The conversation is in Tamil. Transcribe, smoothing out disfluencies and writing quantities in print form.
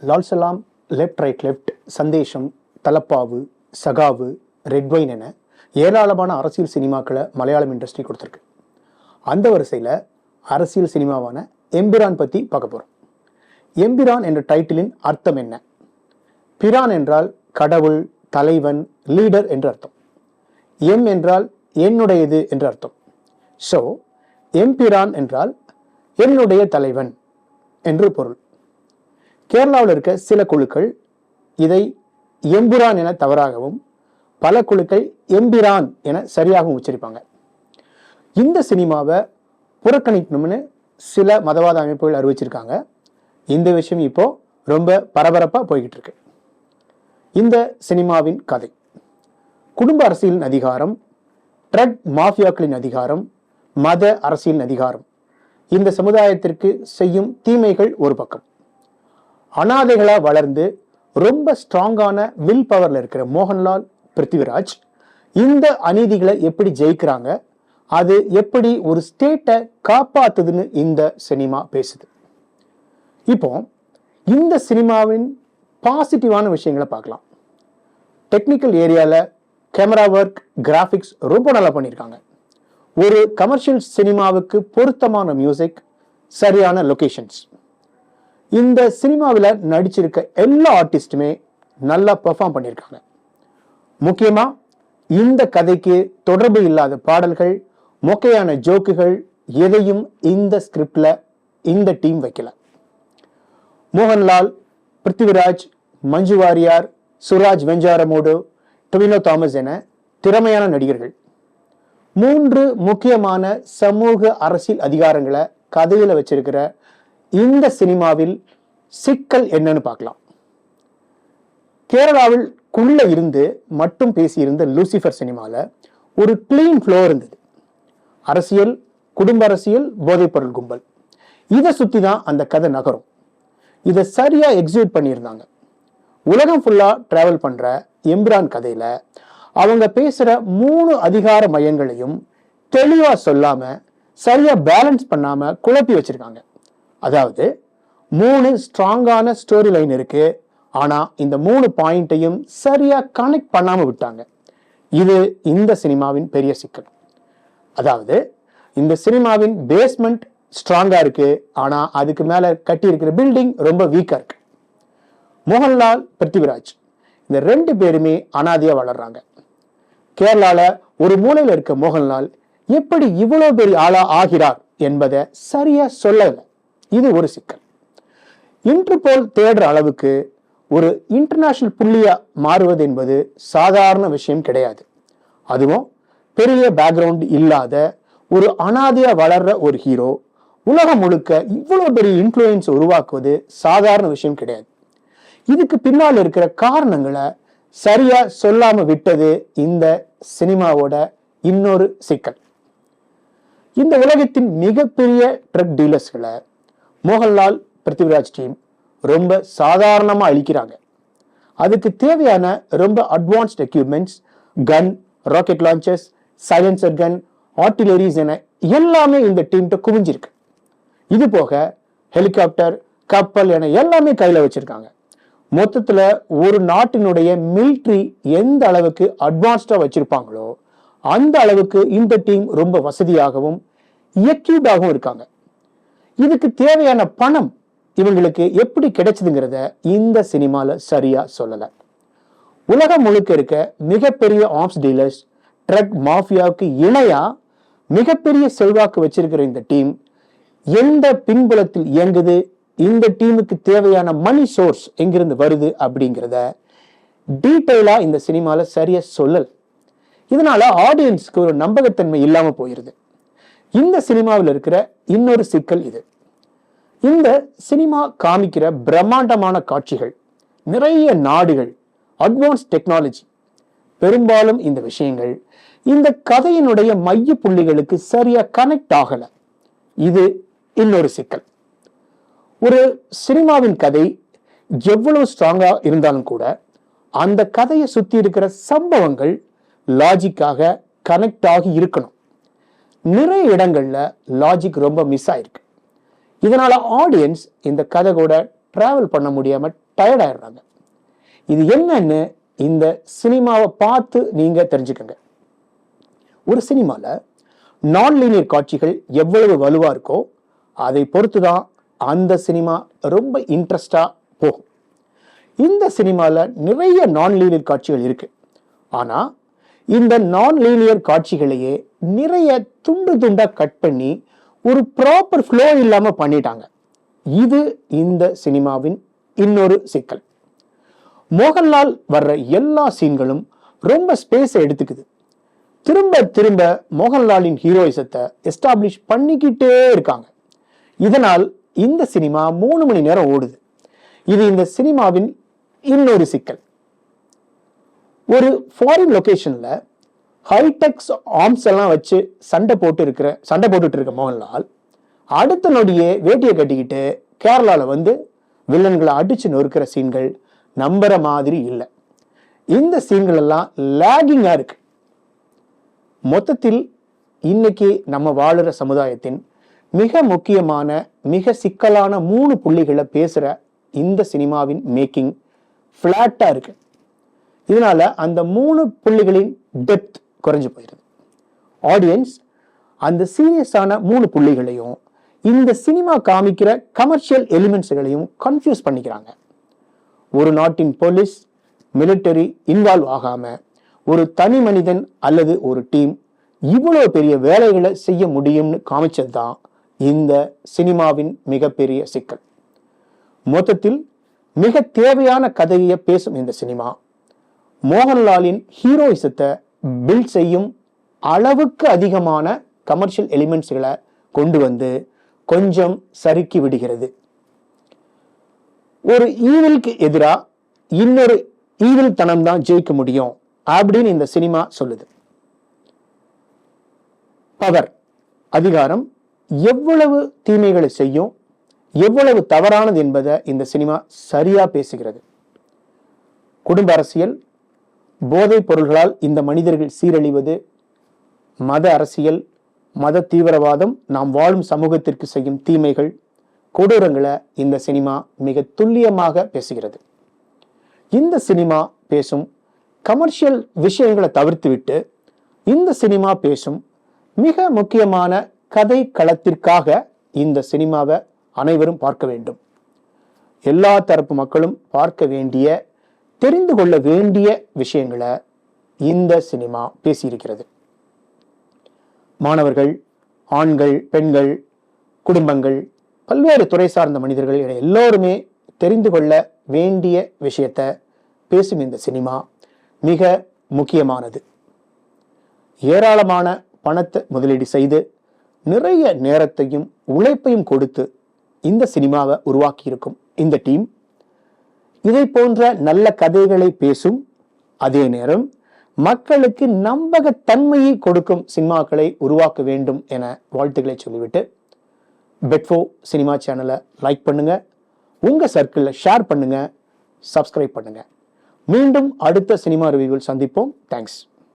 Lal Salaam, left right left, Sandesham, Thalappavu, Sakhavu, red wine என ஏராளமான அரசியல் சினிமாக்களை மலையாளம் இண்டஸ்ட்ரி கொடுத்துருக்கு. அந்த வரிசையில் அரசியல் சினிமாவான எம்பிரான் பற்றி பார்க்க போகிறோம். எம்பிரான் என்ற டைட்டிலின் அர்த்தம் என்ன? பிரான் என்றால் கடவுள், தலைவன், லீடர் என்று அர்த்தம். எம் என்றால் என்னுடையது என்று அர்த்தம். ஸோ எம்பிரான் என்றால் என்னுடைய தலைவன் என்று பொருள். கேரளாவில் இருக்க சில குழுக்கள் இதை எம்புரான் என தவறாகவும், பல குழுக்கள் எம்பிரான் என சரியாகவும் உச்சரிப்பாங்க. இந்த சினிமாவை புறக்கணிக்கணும்னு சில மதவாத அமைப்புகள் அறிவிச்சிருக்காங்க. இந்த விஷயம் இப்போ ரொம்ப பரபரப்பாக போய்கிட்டு இருக்கு. இந்த சினிமாவின் கதை குடும்ப அரசியலின் அதிகாரம், ட்ரக் மாஃபியாக்களின் அதிகாரம், மத அரசியலின் அதிகாரம், இந்த சமுதாயத்திற்கு செய்யும் தீமைகள் ஒரு பக்கம். அனாதைகளா வளர்ந்து ரொம்ப ஸ்ட்ராங்கான வில் பவர்ல இருக்கிற மோகன்லால், பிருத்திவிராஜ் இந்த அநீதிகளை எப்படி ஜெயிக்கிறாங்க, அது எப்படி ஒரு ஸ்டேட்டை காப்பாத்துதுன்னு இந்த சினிமா பேசுது. இப்போ இந்த சினிமாவின் பாசிட்டிவான விஷயங்களை பார்க்கலாம். டெக்னிக்கல் ஏரியால கேமரா ஒர்க், கிராஃபிக்ஸ் ரொம்ப நல்லா பண்ணியிருக்காங்க. ஒரு கமர்ஷியல் சினிமாவுக்கு பொருத்தமான மியூசிக், சரியான லொகேஷன்ஸ். இந்த சினிமாவில் நடிச்சிருக்க எல்லா ஆர்டிஸ்டுமே நல்லா பெர்ஃபார்ம் பண்ணியிருக்காங்க. முக்கியமா இந்த கதைக்கு தொடர்பு இல்லாத பாடல்கள், மொக்கையான ஜோக்குகள் எதையும் இந்த ஸ்கிரிப்ட்ல இந்த டீம் வைக்கல. மோகன்லால், பிருத்திவிராஜ், மஞ்சு வாரியார், சுராஜ் வெஞ்சாரமோடு, டொவினோ தாமஸ் என திறமையான நடிகர்கள். 3 முக்கியமான சமூக அரசியல் அதிகாரங்களை கதையில வச்சிருக்கிற இந்த சினிமாவில் சிக்கல் என்னன்னு பார்க்கலாம். கேரளாவில் குள்ள இருந்து மட்டும் பேசியிருந்த லூசிஃபர் சினிமால ஒரு கிளீன் ஃப்ளோ இருந்தது. அரசியல், குடும்ப அரசியல், போதைப்பொருள் கும்பல், இதை சுத்தி தான் அந்த கதை நகரும். இதை சரியா எக்ஸிக்யூட் பண்ணியிருந்தாங்க. உலகம் ஃபுல்லா டிராவல் பண்ற எம்பிரான் கதையில அவங்க பேசுற 3 அதிகார மையங்களையும் தெளிவா சொல்லாம, சரியா பேலன்ஸ் பண்ணாம குழப்பி வச்சிருக்காங்க. அதாவது 3 ஸ்ட்ராங்கான ஸ்டோரி லைன் இருக்கு, ஆனா இந்த 3 பாயிண்ட்டையும் சரியா கனெக்ட் பண்ணாம விட்டாங்க. இது இந்த சினிமாவின் பெரிய சிக்கல். அதாவது இந்த சினிமாவின் பேஸ்மெண்ட் ஸ்ட்ராங்கா இருக்கு, ஆனா அதுக்கு மேல கட்டி இருக்கிற பில்டிங் ரொம்ப வீக்கா இருக்கு. மோகன்லால், பிருத்திவிராஜ் இந்த 2 பேருமே அனாதையா வளர்றாங்க. கேரளால ஒரு மூலையில இருக்க மோகன்லால் எப்படி இவ்வளவு பெரிய ஆளா ஆகிறார் என்பதை சரியா சொல்லல. இது ஒரு சிக்கல். இன்டர்போல் தேடுற அளவுக்கு ஒரு இன்டர்நேஷனல் புள்ளியா மாறுவது என்பது சாதாரண விஷயம் கிடையாது. அதுவும் பெரிய பேக்ரவுண்ட் இல்லாத ஒரு அனாதையா வளர்ற ஒரு ஹீரோ உலகம் முழுக்க இவ்வளவு பெரிய இன்ஃப்ளூயன்ஸ் உருவாக்குவது சாதாரண விஷயம் கிடையாது. இதுக்கு பின்னால் இருக்கிற காரணங்களை சரியா சொல்லாம விட்டது இந்த சினிமாவோட இன்னொரு சிக்கல். இந்த உலகத்தின் மிகப்பெரிய ட்ரக் டீலர்ஸ்களை மோகன்லால், பிருத்திவிராஜ் டீம் ரொம்ப சாதாரணமா அழிக்கிறாங்க. அதுக்கு தேவையான ரொம்ப அட்வான்ஸ்ட் எக்யூப்மெண்ட்ஸ், கன், ராக்கெட் லான்ச்சர்ஸ், சைலன்சர் கன், ஆர்டிலரிஸ் என எல்லாமே இந்த டீம்கிட்ட குவிஞ்சிருக்கு. இது போக ஹெலிகாப்டர், கப்பல் என எல்லாமே கையில வச்சிருக்காங்க. மொத்தத்துல ஒரு நாட்டினுடைய மிலிட்ரி எந்த அளவுக்கு அட்வான்ஸ்டா வச்சிருப்பாங்களோ அந்த அளவுக்கு இந்த டீம் ரொம்ப வசதியாகவும் எக்யூப்டாகவும் இருக்காங்க. இதுக்கு தேவையான பணம் இவங்களுக்கு எப்படி கிடைச்சதுங்கிறத இந்த சினிமால சரியா சொல்லல. உலகம் முழுக்க இருக்க மிகப்பெரிய ஆர்ம்ஸ் டீலர்ஸ், ட்ரக் மாஃபியாவுக்கு இணையா மிகப்பெரிய செல்வாக்கு வச்சிருக்கிற இந்த டீம் எந்த பின்புலத்தில் இயங்குது, இந்த டீமுக்கு தேவையான மணி சோர்ஸ் எங்கிருந்து வருது அப்படிங்கிறத டீட்டெயிலா இந்த சினிமால சரியா சொல்லல. இதனால ஆடியன்ஸ்க்கு ஒரு நம்பகத்தன்மை இல்லாம போயிருது. இந்த சினிமாவில் இருக்கிற இன்னொரு சிக்கல் இது. இந்த சினிமா காமிக்கிற பிரம்மாண்டமான காட்சிகள், நிறைய நாடுகள், அட்வான்ஸ் டெக்னாலஜி, பெரும்பாலும் இந்த விஷயங்கள் இந்த கதையினுடைய மைய புள்ளிகளுக்கு சரியா கனெக்ட் ஆகல. இது இன்னொரு சிக்கல். ஒரு சினிமாவின் கதை எவ்வளவு ஸ்ட்ராங்கா இருந்தாலும் கூட அந்த கதையை சுத்தி இருக்கிற சம்பவங்கள் லாஜிக்காக கனெக்ட் ஆகி இருக்கணும். நிறைய இடங்கள்ல லாஜிக் ரொம்ப மிஸ் ஆயிருக்கு. இதனால ஆடியன்ஸ் இந்த கதை கூட டிராவல் பண்ண முடியாம டயர்ட் ஆயிடுறாங்க. இது என்னன்னு இந்த சினிமாவை பார்த்து நீங்க தெரிஞ்சுக்கங்க. ஒரு சினிமால நான் லீனியர் காட்சிகள் எவ்வளவு வலுவா இருக்கோ அதை பொறுத்துதான் அந்த சினிமா ரொம்ப இன்ட்ரெஸ்டா போகும். இந்த சினிமால நிறைய நான் லீனியர் காட்சிகள் இருக்கு. ஆனா இந்த நான் லீனியர் காட்சிகளையே நிறைய துண்டு துண்டா கட் பண்ணி ஒரு ப்ராப்பர் ஃப்ளோ இல்லாம பண்ணிட்டாங்க. இது இந்த சினிமாவின் இன்னொரு சிக்கல். மோகன்லால் வர்ற எல்லா சீன்களும் ரொம்ப ஸ்பேஸை எடுத்துக்குது. திரும்ப திரும்ப மோகன்லாலின் ஹீரோயிசத்தை எஸ்டாப்ளிஷ் பண்ணிக்கிட்டே இருக்காங்க. இதனால் இந்த சினிமா 3 மணி நேரம் ஓடுது. இது இந்த சினிமாவின் இன்னொரு சிக்கல். ஒரு ஃபாரின் லொகேஷன்ல ஹைடெக்ஸ் ஆர்ம்ஸ் எல்லாம் வச்சு சண்டை போட்டுட்டு இருக்க மோகன்லால் அடுத்த நொடியே வேட்டியை கட்டிக்கிட்டு கேரளால வந்து வில்லன்களை அடிச்சு நொறுக்கிற சீன்கள் நம்புற மாதிரி இல்லை. இந்த சீன்கள் எல்லாம் லேகிங்கா இருக்கு. மொத்தத்தில் இன்னைக்கு நம்ம வாழுற சமுதாயத்தின் மிக முக்கியமான மிக சிக்கலான 3 புள்ளிகளை பேசுற இந்த சினிமாவின் மேக்கிங் பிளாட்டா இருக்கு. இதனால அந்த 3 புள்ளிகளின் டெப்த் குறைஞ்சு போயிருது. ஆடியன்ஸ் அந்த சீரியஸான 3 புள்ளிகளையும் இந்த சினிமா காமிக்கிற கமர்ஷியல் எலிமெண்ட்ஸ்களையும் கன்ஃபியூஸ் பண்ணிக்கிறாங்க. ஒரு நாட்டின் போலீஸ் மிலிட்டரி இன்வால்வ் ஆகாம ஒரு தனி மனிதன் அல்லது ஒரு டீம் இவ்வளவு பெரிய வேலைகளை செய்ய முடியும்னு காமிச்சது தான் இந்த சினிமாவின் மிகப்பெரிய சிக்கல். மொத்தத்தில் மிக தேவையான கதையை பேசும் இந்த சினிமா மோகன்லாலின் ஹீரோயிசத்தை பில்ட் செய்யும் அளவுக்கு அதிகமான கமர்ஷியல் எலிமெண்ட்ஸ்களை கொண்டு வந்து கொஞ்சம் சறுக்கி விடுகிறது. ஒரு ஈவிலுக்கு எதிராக இன்னொரு ஈவில் தனம் தான் ஜெயிக்க முடியும் அப்படின்னு இந்த சினிமா சொல்லுது. பவர், அதிகாரம் எவ்வளவு தீமைகளை செய்யும், எவ்வளவு தவறானது என்பதை இந்த சினிமா சரியா பேசுகிறது. குடும்ப அரசியல், போதைப் பொருள்களால் இந்த மனிதர்கள் சீரழிவது, மத அரசியல், மத தீவிரவாதம் நாம் வாழும் சமூகத்திற்கு செய்யும் தீமைகள், கொடூரங்களை இந்த சினிமா மிக துல்லியமாக பேசுகிறது. இந்த சினிமா பேசும் கமர்ஷியல் விஷயங்களை தவிர்த்துவிட்டு இந்த சினிமா பேசும் மிக முக்கியமான கதை களத்திற்காக இந்த சினிமாவை அனைவரும் பார்க்க வேண்டும். எல்லா தரப்பு மக்களும் பார்க்க வேண்டிய, தெரிந்து கொள்ள வேண்டிய விஷயங்களை இந்த சினிமா பேசியிருக்கிறது. மாணவர்கள், ஆண்கள், பெண்கள், குடும்பங்கள், பல்வேறு துறை சார்ந்த மனிதர்கள் என எல்லோருமே தெரிந்து கொள்ள வேண்டிய விஷயத்தை பேசும் இந்த சினிமா மிக முக்கியமானது. ஏராளமான பணத்தை முதலீடு செய்து நிறைய நேரத்தையும் உழைப்பையும் கொடுத்து இந்த சினிமாவை உருவாக்கி இருக்கும் இந்த டீம் இதை போன்ற நல்ல கதைகளை பேசும், அதே நேரம் மக்களுக்கு நம்பகத்தன்மையை கொடுக்கும் சினிமாக்களை உருவாக்க வேண்டும் என வாழ்த்துக்களை சொல்லிவிட்டு பெட்ஃபோ சினிமா சேனலை லைக் பண்ணுங்க, உங்க சர்க்கிள்ல ஷேர் பண்ணுங்க, சப்ஸ்கிரைப் பண்ணுங்க. மீண்டும் அடுத்த சினிமா ரிவ்யூவில் சந்திப்போம். தேங்க்ஸ்.